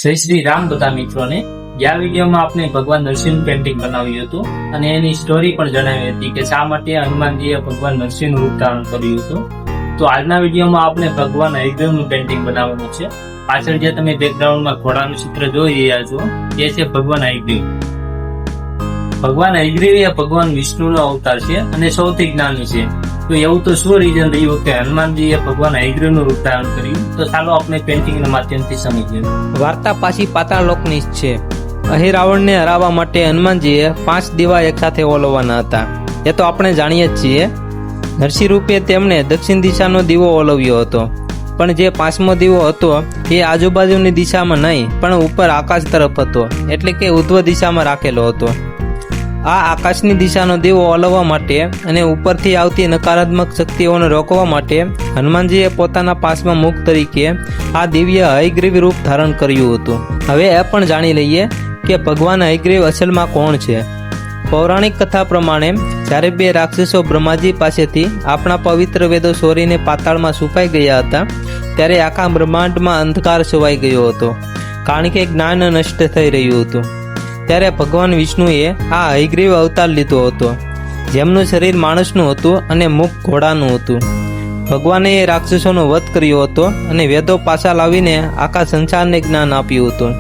જય શ્રી રામ બધા મિત્રોને. આ વિડીયોમાં આપણે ભગવાન નરસિંહ પેન્ટિંગ બનાવ્યું હતું અને એની સ્ટોરી પણ જણાવી હતી કે શા માટે હનુમાનજીએ ભગવાન નરસિંહનું રૂપ ધારણ કર્યું હતું. તો આજના વિડીયોમાં આપણે ભગવાન હયગ્રીવનું પેન્ટિંગ બનાવવાનું છે. પાછળ જે તમે બેકગ્રાઉન્ડમાં ઘોડાનું ચિત્ર જોઈ રહ્યા છો એ છે ભગવાન હયગ્રીવ. ભગવાન હયગ્રીવ એ ભગવાન વિષ્ણુનો અવતાર છે અને સૌથી જ્ઞાની છે. તો એવું તો શું રીઝન રહ્યું કે હનુમાનજીએ ભગવાન હયગ્રીવનું રૂપ ધારણ કર્યું? તો ચાલો આપણે પેન્ટિંગના માધ્યમથી સમજીએ. વાર્તા પાછી પાતાળ લોકની જ છે. અહીં રાવણને હરાવવા માટે હનુમાનજીએ 5 દીવા એકસાથે ઓલવવાના હતા. એ તો આપણે જાણીએ જ છીએ. નરસિંહ રૂપે તેમણે દક્ષિણ દિશાનો દીવો ઓલવ્યો હતો, પણ જે 5મો દીવો હતો એ આજુબાજુની દિશામાં નહીં પણ ઉપર આકાશ તરફ હતો, એટલે કે ઉધ્વ દિશામાં રાખેલો હતો. આ આકાશની દિશાનો દીવો ઓલવવા માટે અને ઉપરથી આવતી નકારાત્મક શક્તિઓને રોકવા માટે હનુમાનજીએ પોતાના 5મા મુખ તરીકે આ દિવ્ય હયગ્રીવ રૂપ ધારણ કર્યું હતું. હવે એ પણ જાણી લઈએ કે ભગવાન હયગ્રીવ અસલમાં કોણ છે. પૌરાણિક કથા પ્રમાણે જ્યારે 2 રાક્ષસો બ્રહ્માજી પાસેથી આપણા પવિત્ર વેદો ચોરીને પાતાળમાં છુપાઈ ગયા હતા, ત્યારે આખા બ્રહ્માંડમાં અંધકાર છવાઈ ગયો હતો, કારણ કે જ્ઞાન નષ્ટ થઈ રહ્યું હતું. ત્યારે ભગવાન વિષ્ણુએ આ હયગ્રીવ અવતાર લીધો હતો, જેમનું શરીર માણસનું હતું અને મુખ ઘોડાનું હતું. ભગવાને એ રાક્ષસોનો વધ કર્યો હતો અને વેદો પાછા લાવીને આખા સંસારને જ્ઞાન આપ્યું હતું.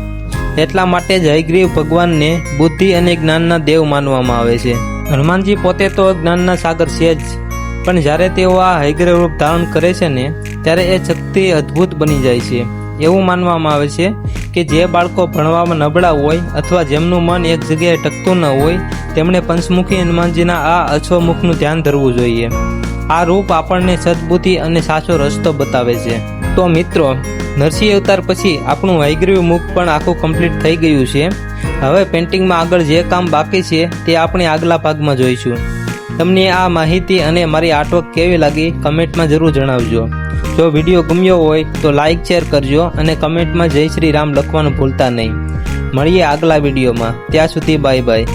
એટલા માટે જ હયગ્રીવ ભગવાનને બુદ્ધિ અને જ્ઞાનના દેવ માનવામાં આવે છે. હનુમાનજી પોતે તો જ્ઞાનના સાગર છે જ, પણ જ્યારે તેઓ આ હયગ્રીવ રૂપ ધારણ કરે છે ને, ત્યારે એ શક્તિ અદ્ભુત બની જાય છે. એવું માનવામાં આવે છે કે જે બાળકો ભણવામાં નબળા હોય અથવા જેમનું મન એક જગ્યાએ ટકતું ન હોય, તેમણે પંચમુખી હનુમાનજીના આ અશ્વમુખનું ધ્યાન ધરવું જોઈએ. આ રૂપ આપણને સદબુદ્ધિ અને સાચો રસ્તો બતાવે છે. તો મિત્રો, નરસિંહ અવતાર પછી આપણું હયગ્રીવ મુખ પણ આખું કમ્પ્લીટ થઈ ગયું છે. હવે પેન્ટિંગમાં આગળ જે કામ બાકી છે તે આપણે આગલા ભાગમાં જોઈશું. તમને આ માહિતી અને મારી આર્ટવર્ક કેવી લાગી કમેન્ટમાં જરૂર જણાવજો. જો વિડીયો ગમ્યો હોય તો લાઈક શેર કરજો અને કમેન્ટમાં જય શ્રી રામ લખવાનું ભૂલતા નહીં. મળીએ આગલા વિડીયોમાં. ત્યાં સુધી બાય બાય.